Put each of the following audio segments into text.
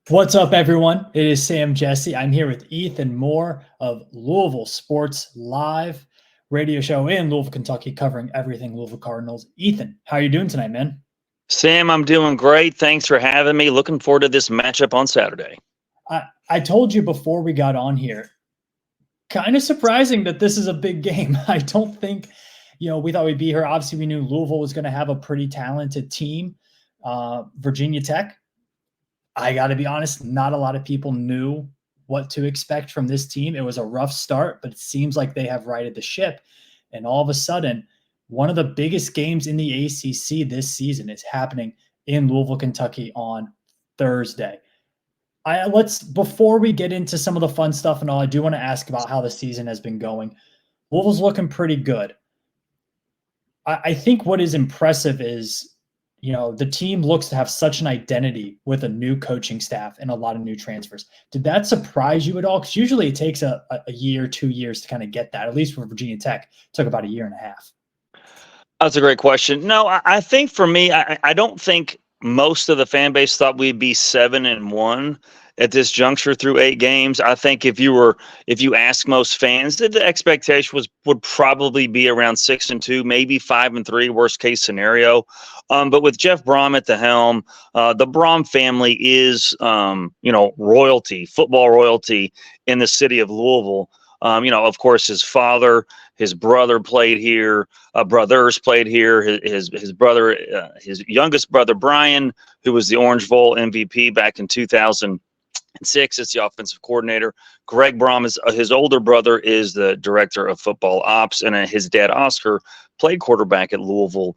What's up, everyone? It is Sam Jesse. I'm here with Ethan Moore of Louisville Sports Live radio show in Louisville, Kentucky, covering everything Louisville Cardinals. Ethan, how are you doing tonight, man? Sam, I'm doing great. Thanks for having me. Looking forward to this matchup on Saturday. I told you before we got on here, kind of surprising that this is a big game. I don't think, we thought we'd be here. Obviously, we knew Louisville was going to have a pretty talented team. Virginia Tech, I got to be honest, not a lot of people knew what to expect from this team. It was a rough start, but it seems like they have righted the ship. And all of a sudden, one of the biggest games in the ACC this season is happening in Louisville, Kentucky on Thursday. Before we get into some of the fun stuff and all, I do want to ask about how the season has been going. Louisville's looking pretty good. I think what is impressive is, the team looks to have such an identity with a new coaching staff and a lot of new transfers. Did that surprise you at all? Because usually it takes a year, 2 years to kind of get that. At least for Virginia Tech, it took about a year and a half. That's a great question. No, I think for me, I don't think most of the fan base thought we'd be 7-1 at this juncture through 8 games. I think if you ask most fans, the expectation would probably be around 6-2, maybe 5-3, worst case scenario. But with Jeff Brom at the helm, the Brom family is royalty, football royalty in the city of Louisville. Of course, his father, his brother played here. Brothers played here. His brother, his youngest brother Brian, who was the Orange Bowl MVP back in 2006, is the offensive coordinator. Greg Brom is his older brother, is the director of football ops, and his dad Oscar played quarterback at Louisville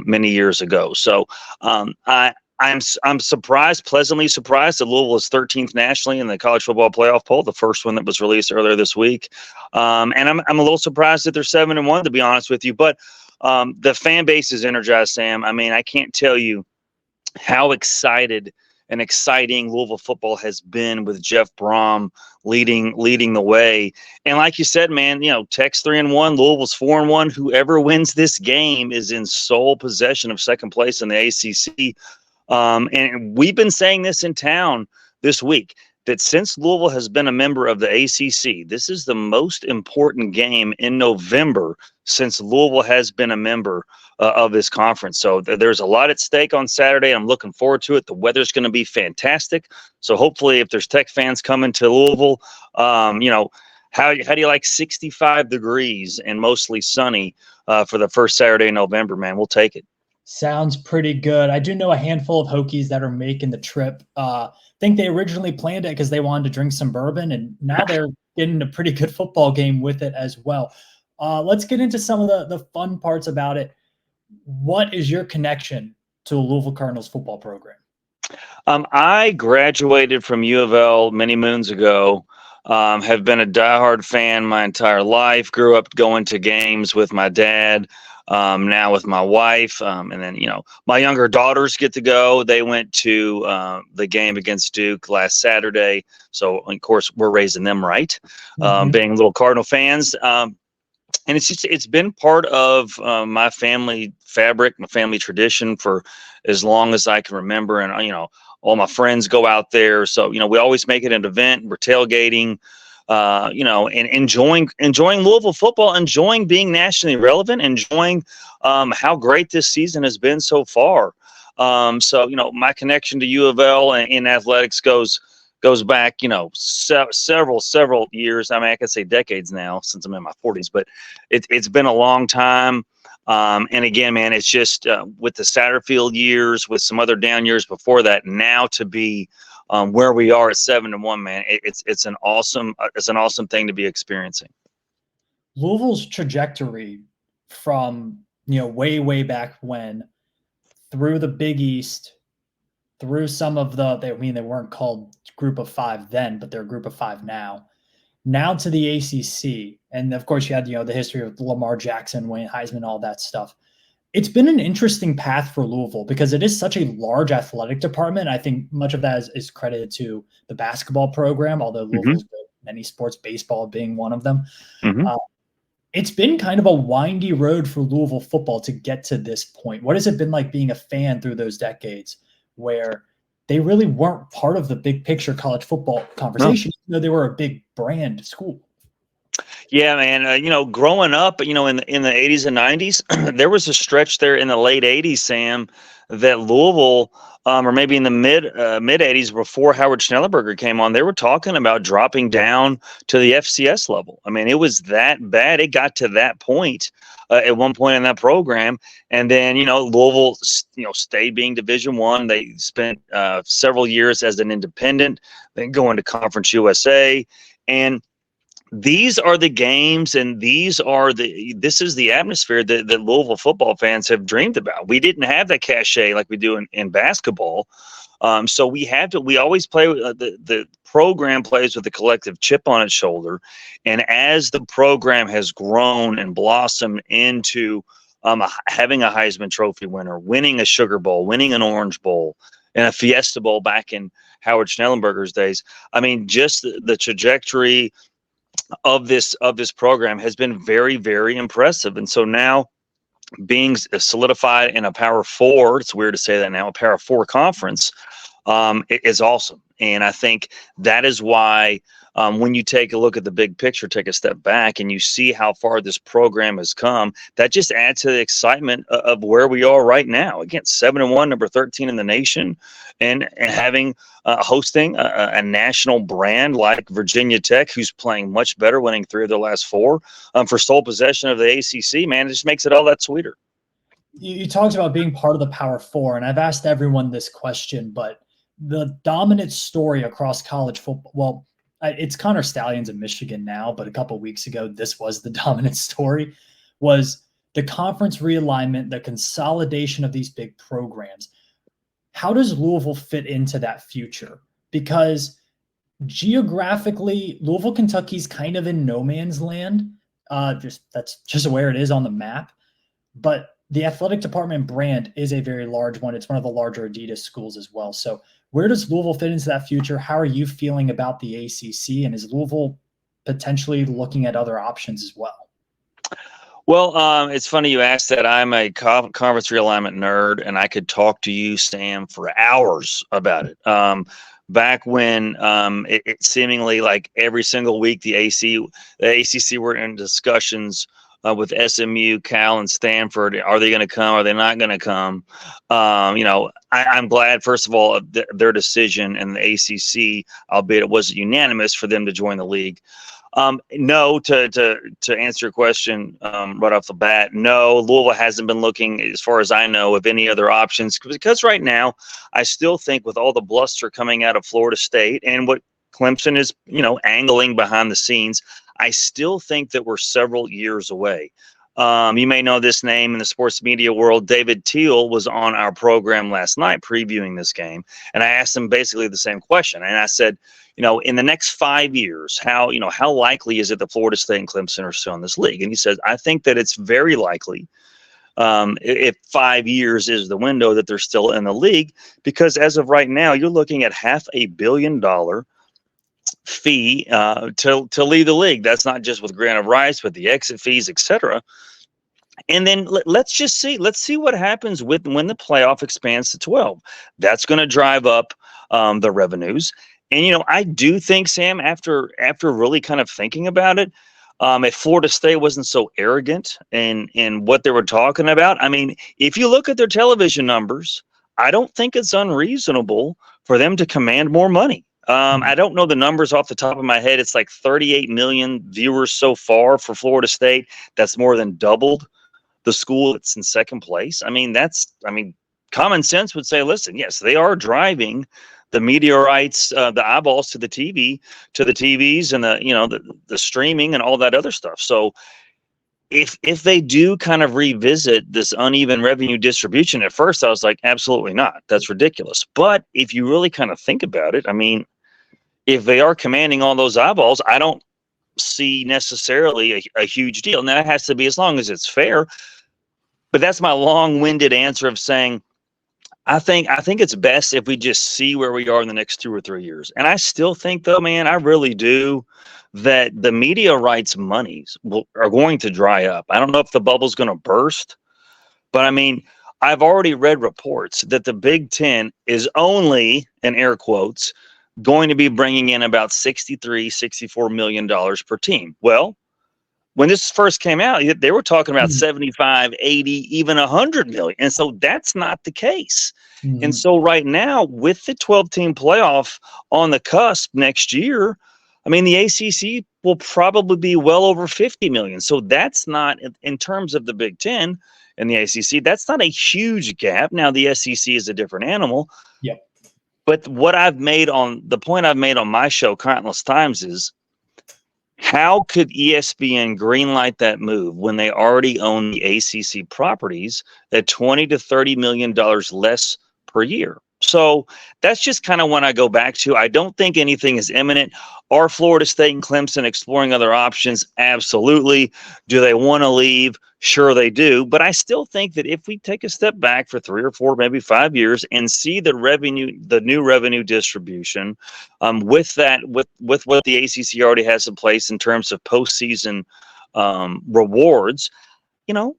many years ago. So I'm surprised, pleasantly surprised that Louisville is 13th nationally in the college football playoff poll, the first one that was released earlier this week. And I'm a little surprised that they're 7-1, to be honest with you. But the fan base is energized, Sam. I mean, I can't tell you how excited and exciting Louisville football has been with Jeff Brom leading the way. And like you said, man, Tech's 3-1, Louisville's 4-1. Whoever wins this game is in sole possession of second place in the ACC. And we've been saying this in town this week, that since Louisville has been a member of the ACC, this is the most important game in November since Louisville has been a member of this conference. So there's a lot at stake on Saturday. I'm looking forward to it. The weather's going to be fantastic. So hopefully if there's Tech fans coming to Louisville, how do you like 65 degrees and mostly sunny for the first Saturday in November, man? We'll take it. Sounds pretty good. I do know a handful of Hokies that are making the trip. I think they originally planned it because they wanted to drink some bourbon, and now they're getting a pretty good football game with it as well. Let's get into some of the fun parts about it. What is your connection to the Louisville Cardinals football program? I graduated from U of L many moons ago. Have been a diehard fan my entire life. Grew up going to games with my dad. Now with my wife, and then, my younger daughters get to go. They went to the game against Duke last Saturday. So, of course, we're raising them right, being little Cardinal fans. And it's been part of my family fabric, my family tradition for as long as I can remember. And, all my friends go out there. So, we always make it an event. We're tailgating. And enjoying Louisville football, enjoying being nationally relevant, enjoying how great this season has been so far. So my connection to U of L in athletics goes back, several years. I mean, I could say decades now since I'm in my 40s, but it's been a long time. And again, man, it's just with the Satterfield years, with some other down years before that, now to be where we are at 7-1, man, it's an awesome thing to be experiencing. Louisville's trajectory from way back when, through the Big East, through some of they weren't called Group of Five then, but they're Group of Five now to the ACC, and of course you had the history of Lamar Jackson, Wayne Heisman, all that stuff. It's been an interesting path for Louisville because it is such a large athletic department. I think much of that is credited to the basketball program, although Louisville's good at many sports, baseball being one of them. It's been kind of a windy road for Louisville football to get to this point. What has it been like being a fan through those decades where they really weren't part of the big picture college football conversation, even though they were a big brand school. Yeah, man. Growing up, in the 80s and 90s, there was a stretch there in the late 80s, Sam, that Louisville, or maybe in the mid 80s before Howard Schnellenberger came on, they were talking about dropping down to the FCS level. I mean, it was that bad. It got to that point at one point in that program, and then Louisville, stayed being Division One. They spent several years as an independent, then going to Conference USA, and these are the games, and this is the atmosphere that Louisville football fans have dreamed about. We didn't have that cachet like we do in basketball. So we always play with the program plays with a collective chip on its shoulder. And as the program has grown and blossomed into having a Heisman Trophy winner, winning a Sugar Bowl, winning an Orange Bowl, and a Fiesta Bowl back in Howard Schnellenberger's days. I mean, just the trajectory of this program has been very, very impressive. And so now, being solidified in a Power Four, it's weird to say that now, a Power Four conference, is awesome. And I think that is why, when you take a look at the big picture, take a step back, and you see how far this program has come, that just adds to the excitement of where we are right now. Again, 7-1, number 13 in the nation, and having hosting a national brand like Virginia Tech, who's playing much better, winning 3 of their last 4, for sole possession of the ACC. Man, it just makes it all that sweeter. You talked about being part of the Power Four, and I've asked everyone this question, but the dominant story across college football, well, it's Connor Stallions in Michigan now, but a couple of weeks ago, this was the dominant story, was the conference realignment, the consolidation of these big programs. How does Louisville fit into that future? Because geographically, Louisville, Kentucky's kind of in no man's land. That's just where it is on the map. But the athletic department brand is a very large one. It's one of the larger Adidas schools as well. So where does Louisville fit into that future? How are you feeling about the ACC? And is Louisville potentially looking at other options as well? Well, it's funny you asked that. I'm a conference realignment nerd, and I could talk to you, Sam, for hours about it. Back when it seemingly like every single week the ACC were in discussions with SMU, Cal, and Stanford. Are they going to come? Are they not going to come? I'm glad, first of all, of their decision in the ACC, albeit it wasn't unanimous, for them to join the league. No, to answer your question right off the bat, no, Louisville hasn't been looking, as far as I know, of any other options, because right now I still think with all the bluster coming out of Florida State and what Clemson is, angling behind the scenes, I still think that we're several years away. You may know this name in the sports media world. David Teal was on our program last night previewing this game, and I asked him basically the same question. And I said, in the next 5 years, how likely is it that Florida State and Clemson are still in this league? And he says, I think that it's very likely, if 5 years is the window, that they're still in the league, because as of right now, you're looking at $500 million fee to leave the league. That's not just with grant of rights, but the exit fees, etc. And then let's see what happens when the playoff expands to 12. That's going to drive up the revenues. And I do think, Sam, after really kind of thinking about it, if Florida State wasn't so arrogant in what they were talking about, I mean, if you look at their television numbers, I don't think it's unreasonable for them to command more money. I don't know the numbers off the top of my head. It's like 38 million viewers so far for Florida State. That's more than doubled the school that's in second place. I mean, common sense would say, listen, yes, they are driving the media rights, the eyeballs to the TVs and the streaming and all that other stuff. So if they do kind of revisit this uneven revenue distribution, at first I was like, absolutely not. That's ridiculous. But if you really kind of think about it, I mean, if they are commanding all those eyeballs, I don't see necessarily a huge deal. Now, that has to be as long as it's fair. But that's my long-winded answer of saying, I think it's best if we just see where we are in the next 2 or 3 years. And I still think, though, man, I really do, that the media rights monies are going to dry up. I don't know if the bubble's going to burst, but I mean, I've already read reports that the Big Ten is only, in air quotes, going to be bringing in about $63-64 million per team. Well, when this first came out, they were talking about 75, 80, even 100 million. And so that's not the case. And so right now, with the 12-team playoff on the cusp next year, I mean, the ACC will probably be well over 50 million. So that's not, in terms of the Big Ten and the ACC, that's not a huge gap. Now, the SEC is a different animal. Yep. But the point I've made on my show countless times is, how could ESPN greenlight that move when they already own the ACC properties at $20 to $30 million less per year? So that's just kind of when I go back to, I don't think anything is imminent. Are Florida State and Clemson exploring other options? Absolutely. Do they want to leave? Sure, they do. But I still think that if we take a step back for 3 or 4, maybe 5 years and see the new revenue distribution, with what the ACC already has in place in terms of postseason rewards.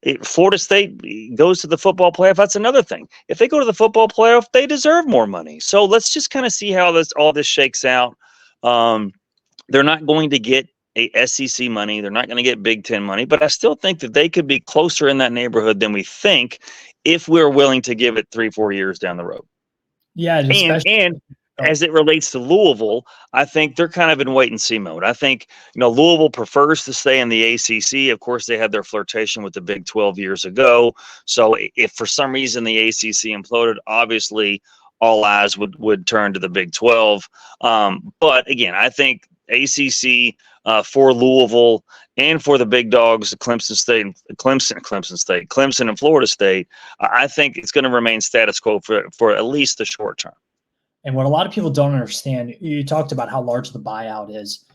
If Florida State goes to the football playoff, that's another thing. If they go to the football playoff, they deserve more money. So let's just kind of see how all this shakes out. They're not going to get a SEC money. They're not going to get Big Ten money, but I still think that they could be closer in that neighborhood than we think if we're willing to give it 3-4 years down the road. Yeah, and as it relates to Louisville, I think they're kind of in wait and see mode. I think, Louisville prefers to stay in the ACC. Of course, they had their flirtation with the Big 12 years ago. So if for some reason the ACC imploded, obviously all eyes would turn to the Big 12. But again, I think ACC for Louisville and for the big dogs, Clemson and Florida State, I think it's going to remain status quo for at least the short term. And what a lot of people don't understand, you talked about how large the buyout is.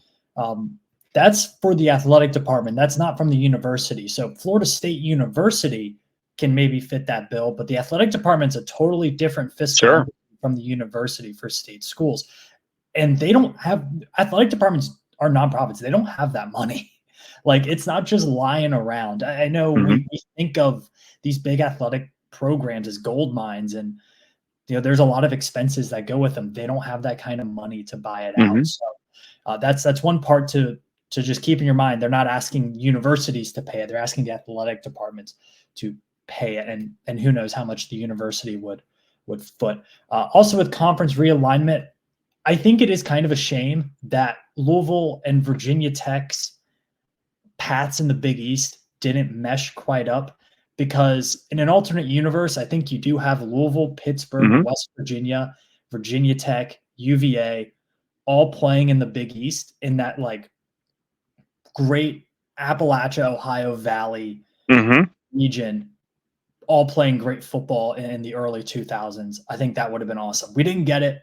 That's for the athletic department. That's not from the university. So Florida State University can maybe fit that bill, but the athletic department's a totally different fiscal from the university for state schools. And they don't have, athletic departments are nonprofits. They don't have that money. Like, it's not just lying around. I know we think of these big athletic programs as gold mines, and there's a lot of expenses that go with them. They don't have that kind of money to buy it out. So that's one part to just keep in your mind. They're not asking universities to pay it. They're asking the athletic departments to pay it. And who knows how much the university would foot. Also with conference realignment, I think it is kind of a shame that Louisville and Virginia Tech's paths in the Big East didn't mesh quite up. Because in an alternate universe, I think you do have Louisville, Pittsburgh, West Virginia, Virginia Tech, UVA, all playing in the Big East in that like great Appalachia, Ohio Valley region, all playing great football in the early 2000s. I think that would have been awesome. We didn't get it.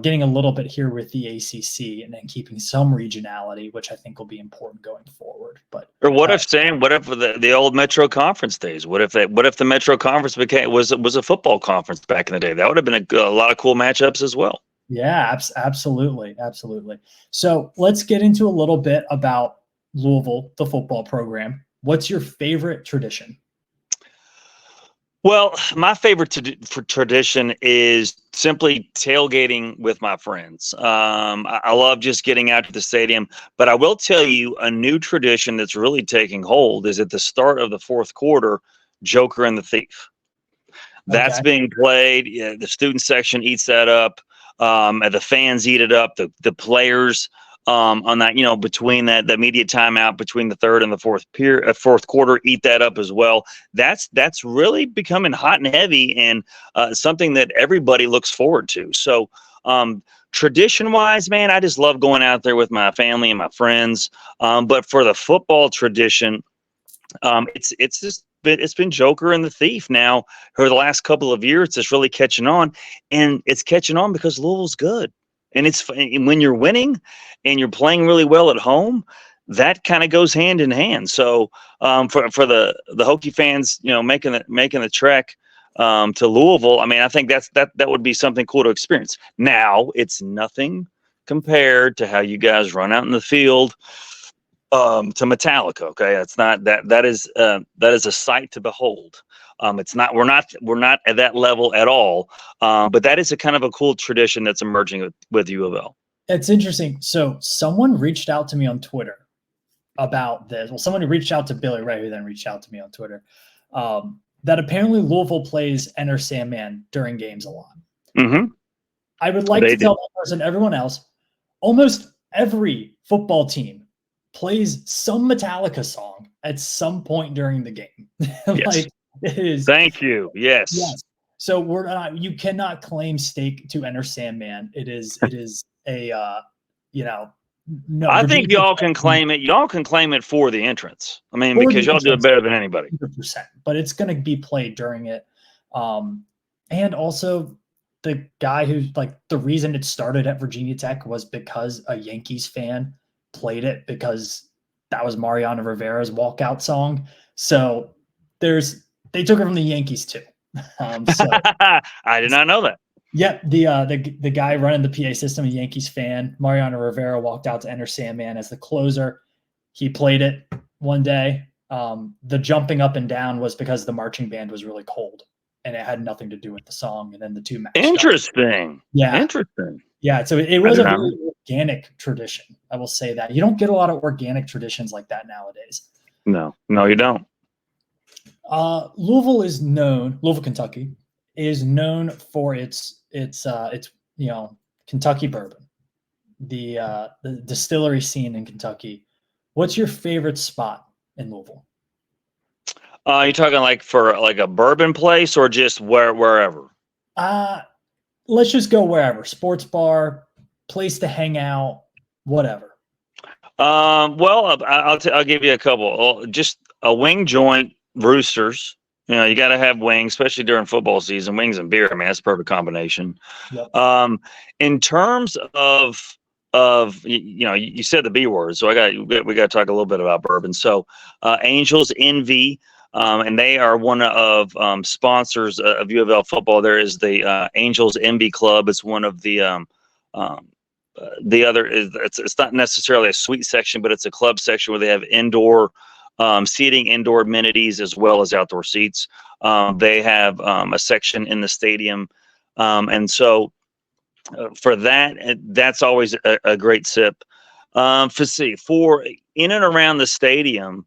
Getting a little bit here with the ACC and then keeping some regionality, which I think will be important going forward. But what if the old Metro Conference days? What if the Metro Conference was a football conference back in the day? That would have been a lot of cool matchups as well. Yeah, absolutely. So let's get into a little bit about Louisville, the football program. What's your favorite tradition? Well, my favorite tradition is simply tailgating with my friends. I love just getting out to the stadium, but I will tell you a new tradition that's really taking hold is at the start of the fourth quarter, Joker and the Thief. That's being played. Yeah, the student section eats that up. The fans eat it up. The players on that, between that media timeout between the third and the fourth quarter, eat that up as well. That's really becoming hot and heavy, and something that everybody looks forward to. So tradition wise, man, I just love going out there with my family and my friends. But for the football tradition, it's been Joker and the Thief now for the last couple of years. It's really catching on, and it's catching on because Louisville's good. And when you're winning and you're playing really well at home, that kind of goes hand in hand. So for the Hokie fans, making the trek to Louisville, I mean, I think that would be something cool to experience. Now, it's nothing compared to how you guys run out in the field to Metallica. Okay, that's not that is a sight to behold. We're not at that level at all. But that is a kind of a cool tradition that's emerging with U of L. It's interesting. So someone reached out to me on Twitter about this. Well, someone reached out to Billy Ray, who then reached out to me on Twitter, that apparently Louisville plays Enter Sandman during games a lot. Mm-hmm. I would like to tell that person, everyone else, almost every football team plays some Metallica song at some point during the game. Yes. It is. Thank you. Yes. Yes. So you cannot claim stake to Enter Sandman. It is a, no. I think y'all can claim it. Y'all can claim it for the entrance. I mean, because y'all do it better than anybody. 100%. But it's going to be played during it. And also the guy the reason it started at Virginia Tech was because a Yankees fan played it because that was Mariano Rivera's walkout song. So they took it from the Yankees too. I did not know that. Yeah, the guy running the PA system, a Yankees fan, Mariano Rivera, walked out to Enter Sandman as the closer. He played it one day. The jumping up and down was because the marching band was really cold, and it had nothing to do with the song. And then the two matched Interesting. Up. Yeah, interesting. Yeah, so it was a very organic tradition. I will say that you don't get a lot of organic traditions like that nowadays. No, you don't. Louisville, Kentucky, is known for its Kentucky bourbon, the distillery scene in Kentucky. What's your favorite spot in Louisville? You talking like for like a bourbon place or just wherever? Let's just go wherever. Sports bar, place to hang out, whatever. Well, I'll give you a couple. Just a wing joint, Roosters. You got to have wings, especially during football season. Wings and beer, man, that's a perfect combination. Yep. In terms of you said the B word, so we got to talk a little bit about bourbon. So, Angels Envy, and they are one of sponsors of U of L football. There is the Angels Envy Club. It's one of the other is it's not necessarily a suite section, but it's a club section where they have indoor seating, indoor amenities, as well as outdoor seats. They have a section in the stadium. And so for that's always a great sip. For in and around the stadium,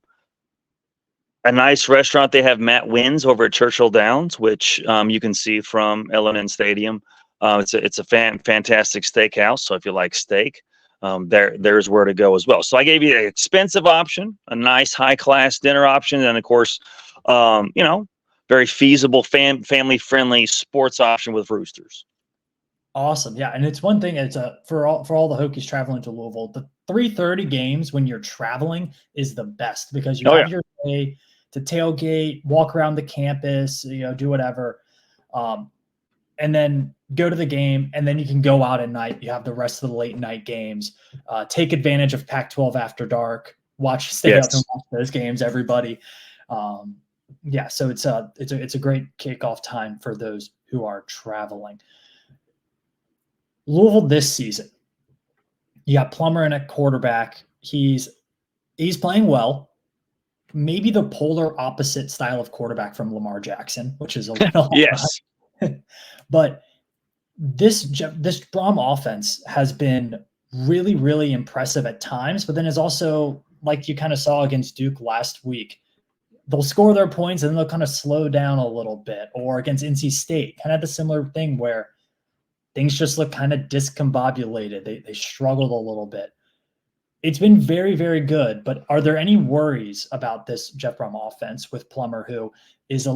a nice restaurant, they have Matt Wynn's over at Churchill Downs, which you can see from L&N Stadium. It's a fantastic steakhouse. So if you like steak, there's where to go as well. So I gave you an expensive option, a nice high class dinner option, and of course, very feasible family friendly sports option with Roosters. Awesome, yeah, and it's one thing. It's for all the Hokies traveling to Louisville, the 3:30 games when you're traveling is the best because you have your day to tailgate, walk around the campus, do whatever. And then go to the game, and then you can go out at night. You have the rest of the late night games. Take advantage of Pac-12 after dark. Stay up and watch those games, everybody. So it's a great kickoff time for those who are traveling. Louisville this season, you got Plummer in at quarterback. He's playing well. Maybe the polar opposite style of quarterback from Lamar Jackson, which is a little yes. But this Brom offense has been really, really impressive at times, but then is also, like you kind of saw against Duke last week, they'll score their points and then they'll kind of slow down a little bit. Or against NC State, kind of the similar thing where things just look kind of discombobulated. They struggled a little bit. It's been very, very good, but are there any worries about this Jeff Brom offense with Plummer, who is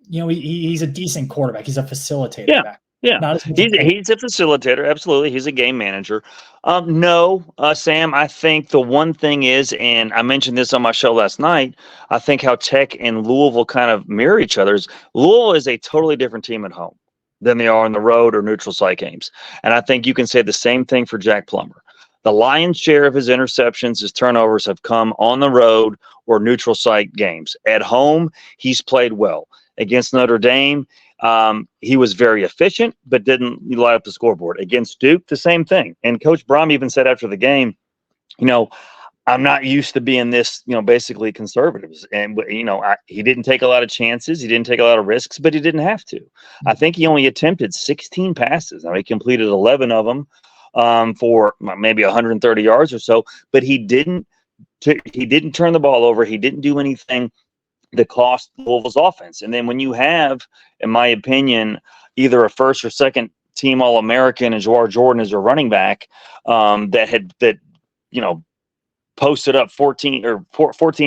he's a decent quarterback. He's a facilitator. Yeah. He's a facilitator. Absolutely. He's a game manager. No, Sam, I think the one thing is, and I mentioned this on my show last night, I think how Tech and Louisville kind of mirror each other. Louisville is a totally different team at home than they are on the road or neutral site games. And I think you can say the same thing for Jack Plummer. The lion's share of his interceptions, his turnovers have come on the road or neutral site games. At home, he's played well. Against Notre Dame, he was very efficient, but didn't light up the scoreboard. Against Duke, the same thing. And Coach Brom even said after the game, I'm not used to being this, basically conservatives. And, he didn't take a lot of chances. He didn't take a lot of risks, but he didn't have to. I think he only attempted 16 passes. Now, he completed 11 of them for maybe 130 yards or so, but he didn't turn the ball over. He didn't do anything that cost Louisville's offense. And then when you have, in my opinion, either a first or second team All-American and Jawar Jordan as a running back that posted up 14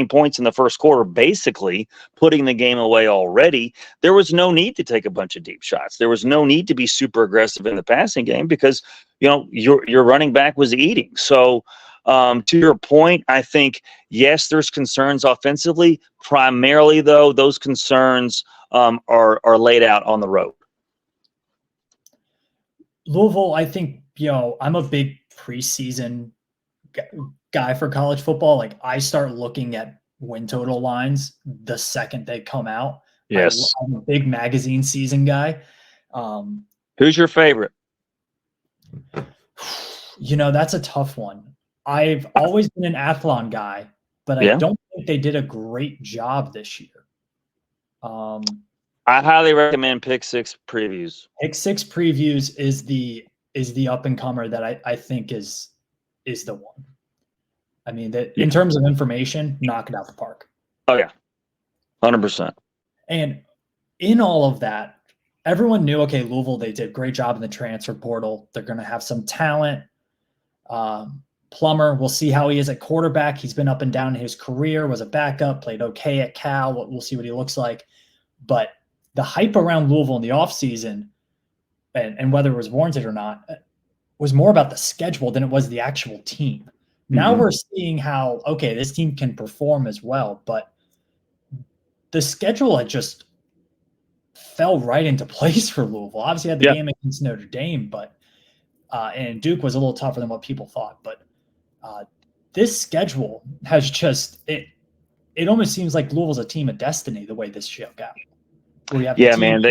points in the first quarter, basically putting the game away already, there was no need to take a bunch of deep shots. There was no need to be super aggressive in the passing game because, your running back was eating. So to your point, I think, yes, there's concerns offensively. Primarily, though, those concerns are laid out on the road. Louisville, I think, I'm a big preseason guy for college football. Like, I start looking at win total lines the second they come out. Yes. I'm a big magazine season guy. Who's your favorite? That's a tough one. I've always been an Athlon guy, but I don't think they did a great job this year. I highly recommend Pick Six Previews. Pick Six Previews is the up and comer that I think is the one. I mean, in terms of information, knock it out the park. Oh yeah, 100%. And in all of that, everyone knew, okay, Louisville, they did a great job in the transfer portal. They're going to have some talent. Plummer, we'll see how he is at quarterback. He's been up and down in his career, was a backup, played okay at Cal. We'll see what he looks like. But the hype around Louisville in the offseason, and whether it was warranted or not, was more about the schedule than it was the actual team. Now we're seeing how, okay, this team can perform as well, but the schedule had just fell right into place for Louisville. Obviously, had the game against Notre Dame, but and Duke was a little tougher than what people thought. But this schedule has just it almost seems like Louisville's a team of destiny the way this shook out. Yeah, man.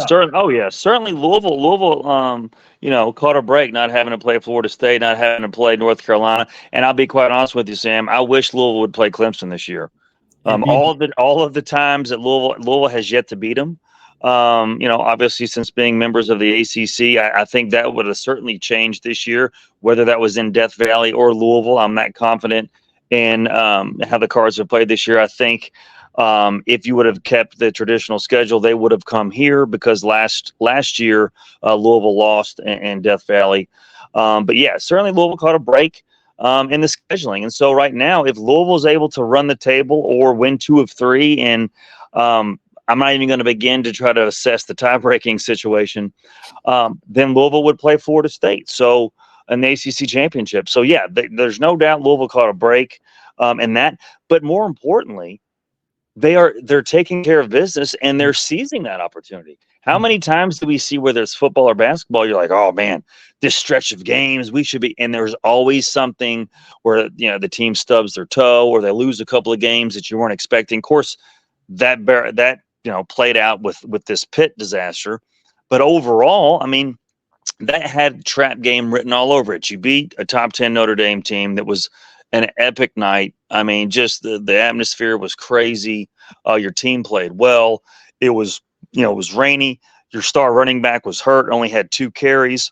Certainly Louisville, caught a break not having to play Florida State, not having to play North Carolina. And I'll be quite honest with you, Sam, I wish Louisville would play Clemson this year. All of the times that Louisville has yet to beat them. Obviously since being members of the ACC, I think that would have certainly changed this year, whether that was in Death Valley or Louisville. I'm not confident in how the Cards have played this year. I think if you would have kept the traditional schedule, they would have come here because last year Louisville lost in Death Valley. But yeah, certainly Louisville caught a break in the scheduling. And so right now, if Louisville is able to run the table or win 2 of 3, and I'm not even going to begin to try to assess the tie-breaking situation, then Louisville would play Florida State. So in the ACC championship. So yeah, there's no doubt Louisville caught a break in that. But more importantly, they're taking care of business and they're seizing that opportunity. How many times do we see, whether it's football or basketball, you're like, oh man, this stretch of games we should be, and there's always something where the team stubs their toe or they lose a couple of games that you weren't expecting. Of course, that played out with this Pitt disaster, but overall, I mean, that had trap game written all over it. You beat a top 10 Notre Dame team that was an epic night. I mean, just the atmosphere was crazy. Your team played well. It was rainy. Your star running back was hurt, only had 2 carries.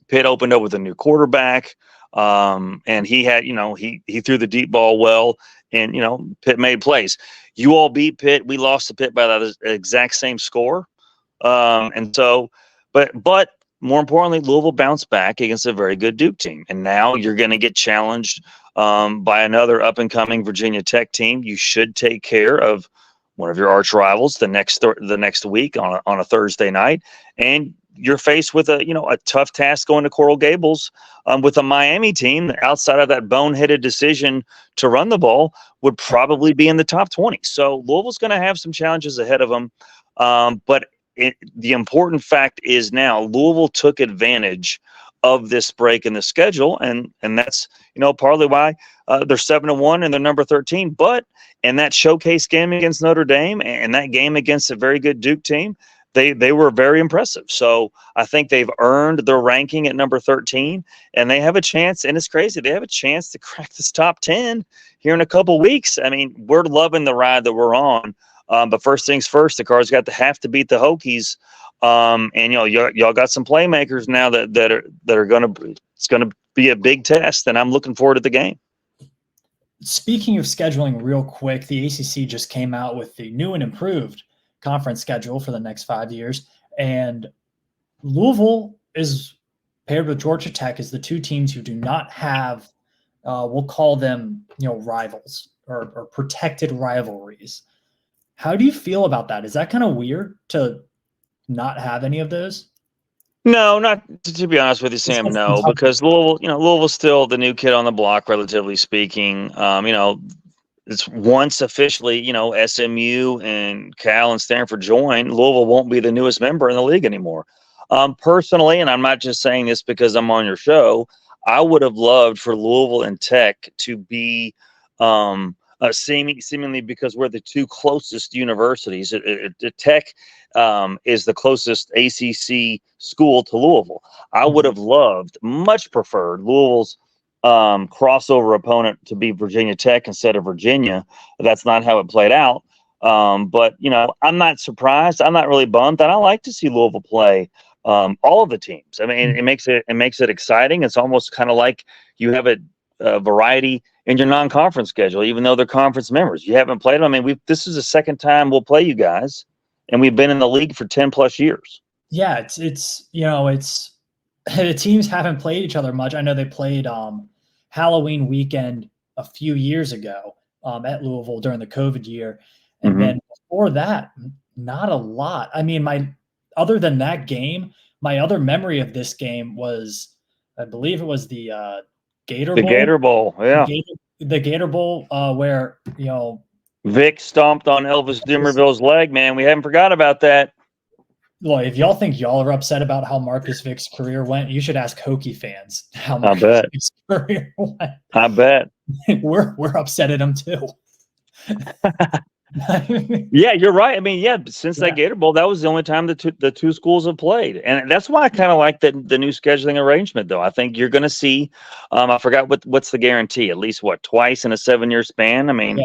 Pitt opened up with a new quarterback. And he had, he threw the deep ball well, and, Pitt made plays. You all beat Pitt. We lost to Pitt by the exact same score. And so, but more importantly, Louisville bounced back against a very good Duke team. And now you're going to get challenged by another up-and-coming Virginia Tech team. You should take care of one of your arch rivals the next week on a Thursday night. And you're faced with a tough task going to Coral Gables with a Miami team that, outside of that boneheaded decision to run the ball, would probably be in the top 20. So Louisville's going to have some challenges ahead of them. But the important fact is now Louisville took advantage of this break in the schedule, and that's partly why they're 7-1 and they're number 13. But in that showcase game against Notre Dame and that game against a very good Duke team, they were very impressive. So I think they've earned their ranking at number 13, and they have a chance. And it's crazy, they have a chance to crack this top 10 here in a couple weeks. I mean, we're loving the ride that we're on. But first things first, the Cards have to beat the Hokies. And y'all got some playmakers now that are it's gonna be a big test, and I'm looking forward to the game. Speaking of scheduling, real quick, the ACC just came out with the new and improved conference schedule for the next 5 years, and Louisville is paired with Georgia Tech as the two teams who do not have, we'll call them, rivals or protected rivalries. How do you feel about that? Is that kind of weird to not have any of those? No, not to be honest with you, Sam. No, because Louisville's still the new kid on the block, relatively speaking. It's once officially, SMU and Cal and Stanford join, Louisville won't be the newest member in the league anymore. Personally, and I'm not just saying this because I'm on your show, I would have loved for Louisville and Tech to be seemingly, because we're the two closest universities. Tech is the closest ACC school to Louisville. I would have much preferred Louisville's crossover opponent to be Virginia Tech instead of Virginia. That's not how it played out. But I'm not surprised. I'm not really bummed that I like to see Louisville play all of the teams. I mean, it makes it exciting. It's almost kind of like you have a variety in your non-conference schedule, even though they're conference members. You haven't played them. I mean, this is the second time we'll play you guys, and we've been in the league for 10 plus years. Yeah, it's the teams haven't played each other much. I know they played Halloween weekend a few years ago at Louisville during the COVID year. And then before that, not a lot. I mean, other than that game, my other memory of this game was, I believe it was the Gator Bowl. The Gator Bowl, yeah. The Gator Bowl, where, Vic stomped on Elvis Dimmerville's leg, man. We haven't forgot about that. Well, if y'all think y'all are upset about how Marcus Vick's career went, you should ask Hokie fans how Marcus Vick's career went. I bet. We're upset at him too. Yeah, you're right. I mean, since that Gator Bowl, that was the only time the two schools have played, and that's why I kind of like the new scheduling arrangement. Though I think you're going to see, I forgot what's the guarantee? At least twice in a 7-year span. I mean,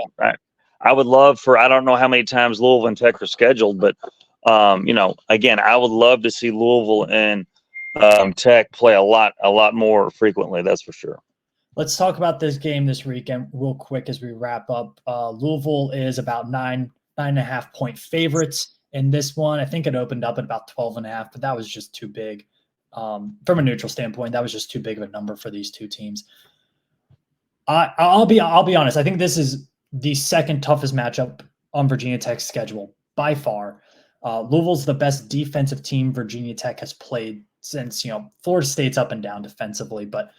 I would love I don't know how many times Louisville and Tech are scheduled, but again, I would love to see Louisville and Tech play a lot more frequently. That's for sure. Let's talk about this game this weekend real quick as we wrap up. Louisville is about 9.5 point favorites in this one. I think it opened up at about 12.5, but that was just too big. From a neutral standpoint, that was just too big of a number for these two teams. I'll be honest. I think this is the second toughest matchup on Virginia Tech's schedule by far. Louisville's the best defensive team Virginia Tech has played since, Florida State's up and down defensively, but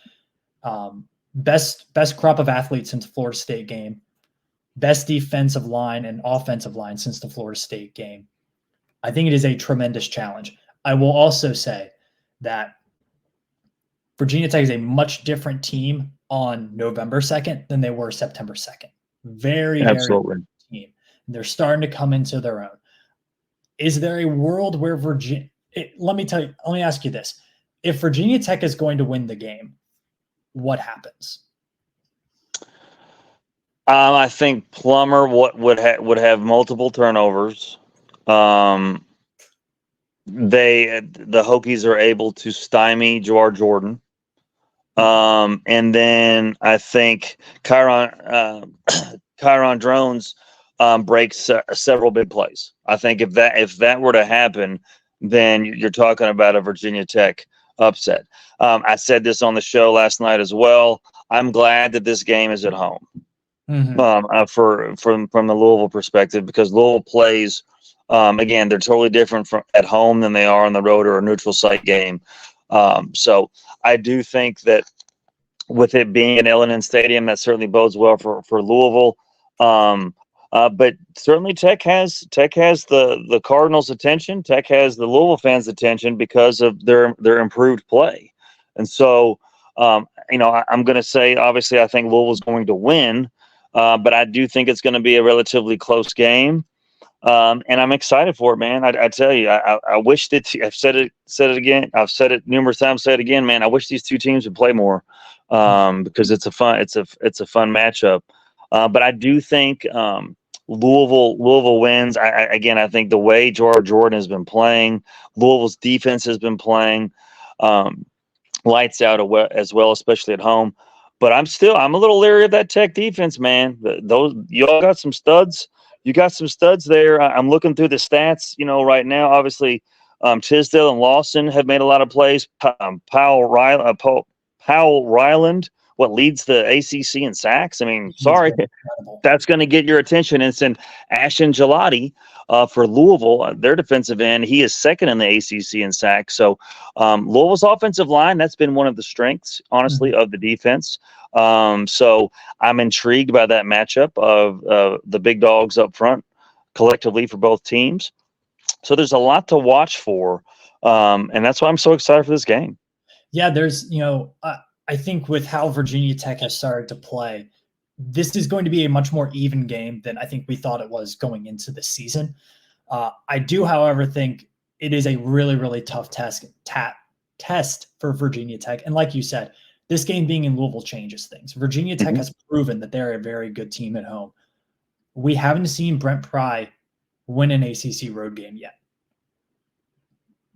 best crop of athletes since Florida State game, best defensive line and offensive line since the Florida State game. I think it is a tremendous challenge. I will also say that Virginia Tech is a much different team on November 2nd than they were September 2nd. Very different team. They're starting to come into their own. Is there a world where let me ask you this. If Virginia Tech is going to win the game, what happens? I think Plummer would have multiple turnovers. The Hokies are able to stymie Jawar Jordan. And then I think Kyron Drones breaks several big plays. I think if that were to happen, then you're talking about a Virginia Tech upset. I said this on the show last night as well. I'm glad that this game is at home. From the Louisville perspective, because Louisville plays again, they're totally different from at home than they are on the road or a neutral site game. So I do think that with it being an L&N Stadium, that certainly bodes well for Louisville. But certainly Tech has the Cardinals' attention. Tech has the Louisville fans' attention because of their improved play. And so, I'm going to say, obviously, I think Louisville's going to win, but I do think it's going to be a relatively close game. And I'm excited for it, man. I tell you, I wish that I've said it again. I've said it numerous times. Say it again, man. I wish these two teams would play more, because it's a fun matchup. But I do think Louisville wins. Again, I think the way George Jordan has been playing, Louisville's defense has been playing lights out as well, especially at home. But I'm a little leery of that Tech defense, man. Those y'all got some studs. You got some studs there. I'm looking through the stats, right now. Obviously, Tisdale and Lawson have made a lot of plays. Powell Ryland, what leads the ACC in sacks. I mean, sorry, that's going to get your attention. And then Ashton Gelati for Louisville, their defensive end, he is second in the ACC in sacks. So Louisville's offensive line, that's been one of the strengths, honestly, of the defense. So I'm intrigued by that matchup of the big dogs up front collectively for both teams. So there's a lot to watch for, and that's why I'm so excited for this game. Yeah, there's, I think with how Virginia Tech has started to play, this is going to be a much more even game than I think we thought it was going into the season. I do, however, think it is a really, really tough test for Virginia Tech. And like you said, this game being in Louisville changes things. Virginia Tech has proven that they're a very good team at home. We haven't seen Brent Pry win an ACC road game yet.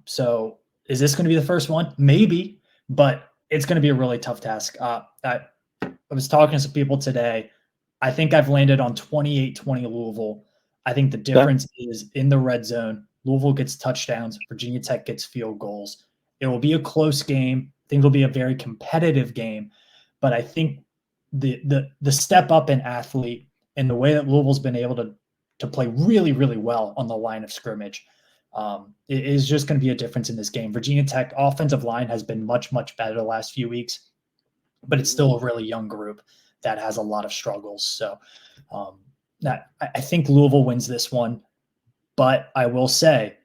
So is this going to be the first one? Maybe, but it's going to be a really tough task. I was talking to some people today. I think I've landed on 28-20 Louisville. I think the difference is in the red zone. Louisville gets touchdowns. Virginia Tech gets field goals. It will be a close game. I think it'll be a very competitive game. But I think the step up in athlete and the way that Louisville's been able to play really, really well on the line of scrimmage it is just going to be a difference in this game. Virginia Tech offensive line has been much, much better the last few weeks, but it's still a really young group that has a lot of struggles. So I think Louisville wins this one, but I will say,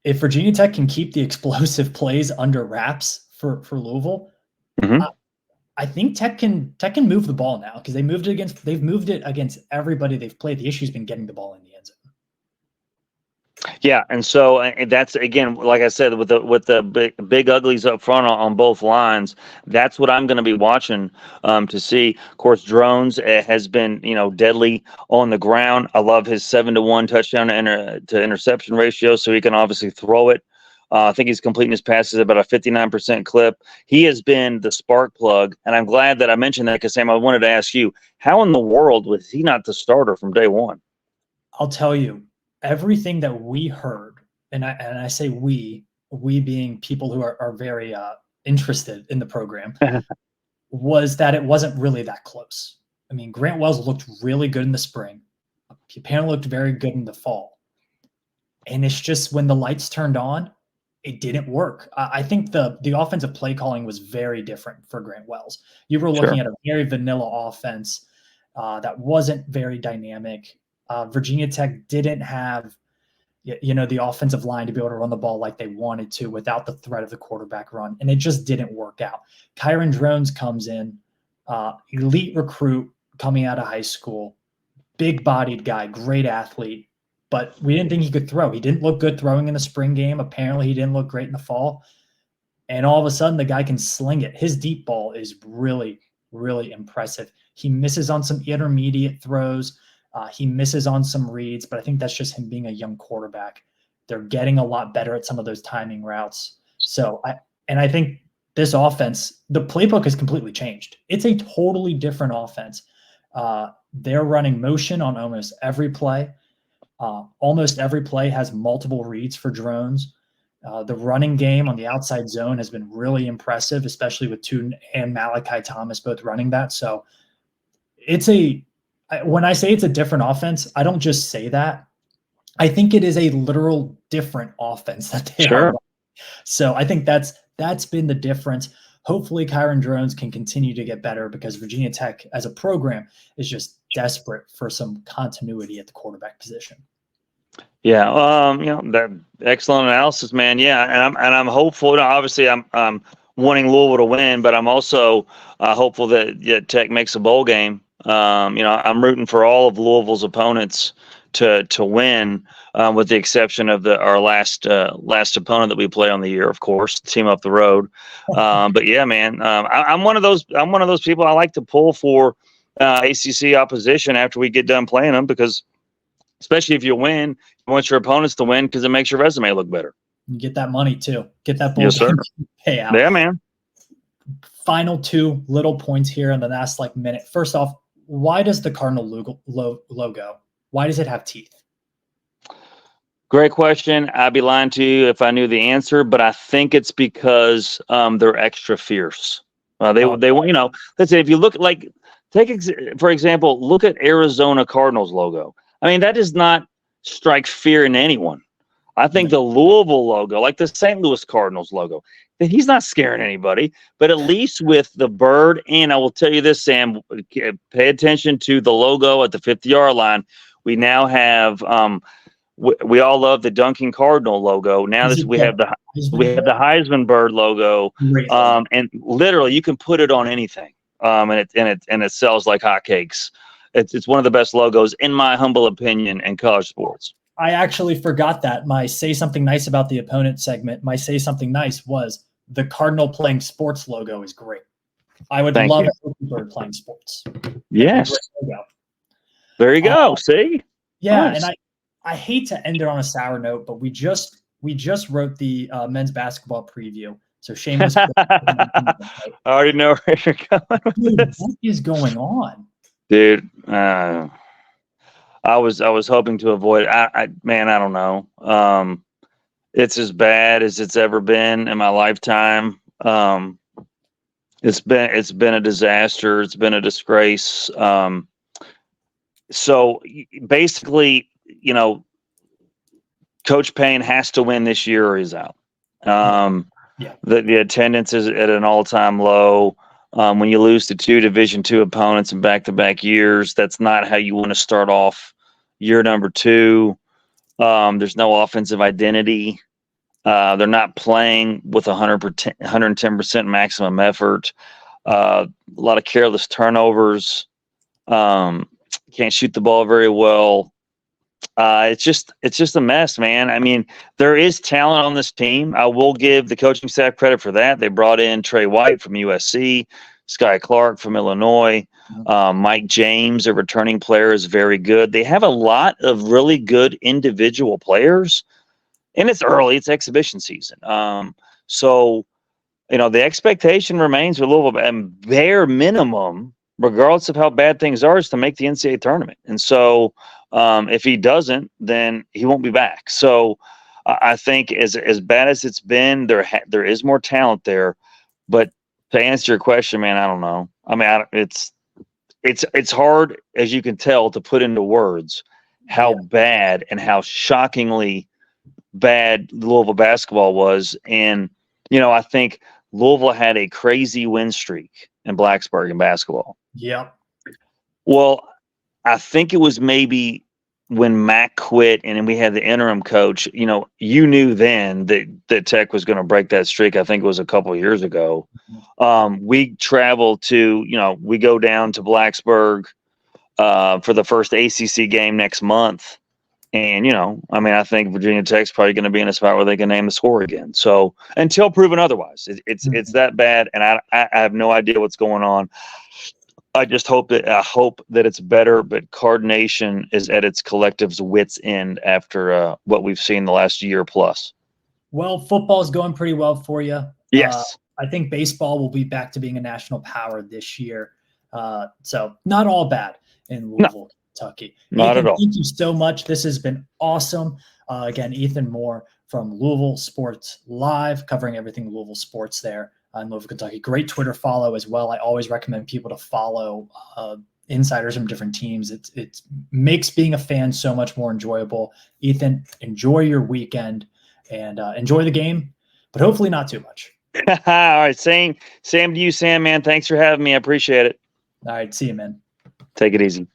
if Virginia Tech can keep the explosive plays under wraps for Louisville, I think Tech can move the ball now, because they've moved it against everybody they've played. The issue's been getting the ball in the end zone. Yeah, and so that's, again, like I said, with the big uglies up front on both lines. That's what I'm going to be watching to see. Of course, Drones has been deadly on the ground. I love his 7-to-1 touchdown to interception ratio, so he can obviously throw it. I think he's completing his passes at about a 59% clip. He has been the spark plug, and I'm glad that I mentioned that, because Sam, I wanted to ask you, how in the world was he not the starter from day one? I'll tell you. Everything that we heard, and I say we being people who are very interested in the program, was that it wasn't really that close. I mean, Grant Wells looked really good in the spring. He apparently looked very good in the fall. And it's just when the lights turned on, it didn't work. I think the offensive play calling was very different for Grant Wells. You were looking at a very vanilla offense that wasn't very dynamic. Virginia Tech didn't have, the offensive line to be able to run the ball like they wanted to without the threat of the quarterback run, and it just didn't work out. Kyron Drones comes in, elite recruit coming out of high school, big-bodied guy, great athlete, but we didn't think he could throw. He didn't look good throwing in the spring game. Apparently, he didn't look great in the fall, and all of a sudden, the guy can sling it. His deep ball is really, really impressive. He misses on some intermediate throws. He misses on some reads, but I think that's just him being a young quarterback. They're getting a lot better at some of those timing routes. So I think this offense, the playbook has completely changed. It's a totally different offense. They're running motion on almost every play. Almost every play has multiple reads for Drones. The running game on the outside zone has been really impressive, especially with Tootin and Malachi Thomas both running that. So when I say it's a different offense, I don't just say that. I think it is a literal different offense that they are running. So I think that's been the difference. Hopefully Kyron Drones can continue to get better, because Virginia Tech as a program is just desperate for some continuity at the quarterback position. Yeah, that excellent analysis, man. Yeah, and I'm hopeful. Obviously, I'm wanting Louisville to win, but I'm also hopeful that Tech makes a bowl game. I'm rooting for all of Louisville's opponents to win, with the exception of our last opponent that we play on the year, of course, team up the road. But yeah, man, I'm one of those people. I like to pull for ACC opposition after we get done playing them, because especially if you win, you want your opponents to win because it makes your resume look better. You get that money too. Get that bowl Yes, sir. payout. Yeah, man. Final two little points here in the last minute. First off, why does the Cardinal logo? Why does it have teeth? Great question. I'd be lying to you if I knew the answer, but I think it's because they're extra fierce. They want, let's say if you look for example, look at Arizona Cardinals logo. I mean, that does not strike fear in anyone. I think the Louisville logo, like the St. Louis Cardinals logo, he's not scaring anybody. But at least with the bird, and I will tell you this, Sam, pay attention to the logo at the 50-yard line. We now have we all love the Duncan Cardinal logo. Now we have the Heisman bird logo, and literally you can put it on anything, and it sells like hotcakes. It's one of the best logos, in my humble opinion, in college sports. I actually forgot that. My say something nice about the opponent segment. My say something nice was the Cardinal playing sports logo is great. I would love a bird playing sports. Yes. There you go. See? Yeah, nice. And I hate to end it on a sour note, but we just wrote the men's basketball preview. So shameless. I already know where you're going with this. What is going on? Dude, I was hoping to avoid. I don't know. It's as bad as it's ever been in my lifetime. It's been a disaster. It's been a disgrace. So basically, Coach Payne has to win this year or he's out. The attendance is at an all-time low. When you lose to two Division II opponents in back-to-back years, that's not how you want to start off year number two. There's no offensive identity. They're not playing with 110% maximum effort. A lot of careless turnovers. Can't shoot the ball very well. It's just a mess, man. I mean, there is talent on this team. I will give the coaching staff credit for that. They brought in Trey White from USC, Sky Clark from Illinois, Mike James, a returning player, is very good. They have a lot of really good individual players, and it's early. It's exhibition season. So, the expectation remains with Louisville, and bare minimum, regardless of how bad things are, is to make the NCAA tournament. And so if he doesn't, then he won't be back. So I think as bad as it's been, there is more talent there. But to answer your question, man, I don't know. I mean, it's hard, as you can tell, to put into words how bad and how shockingly bad Louisville basketball was. And, I think Louisville had a crazy win streak in Blacksburg in basketball. Yeah. Well, I think it was maybe when Mac quit and then we had the interim coach, you knew then that Tech was going to break that streak. I think it was a couple of years ago. We traveled to, we go down to Blacksburg for the first ACC game next month. And, I think Virginia Tech's probably going to be in a spot where they can name the score again. So until proven otherwise, it's that bad. And I have no idea what's going on. I just hope that it's better, but Card Nation is at its collective's wits' end after what we've seen the last year plus. Well, football is going pretty well for you. Yes. I think baseball will be back to being a national power this year. So not all bad in Louisville, Kentucky. Not Ethan, at all. Thank you so much. This has been awesome. Again, Ethan Moore from Louisville Sports Live, covering everything Louisville sports there in Louisville, Kentucky. Great Twitter follow as well. I always recommend people to follow insiders from different teams. It makes being a fan so much more enjoyable. Ethan, enjoy your weekend and enjoy the game, but hopefully not too much. All right. Same to you, Sam, man. Thanks for having me. I appreciate it. All right. See you, man. Take it easy.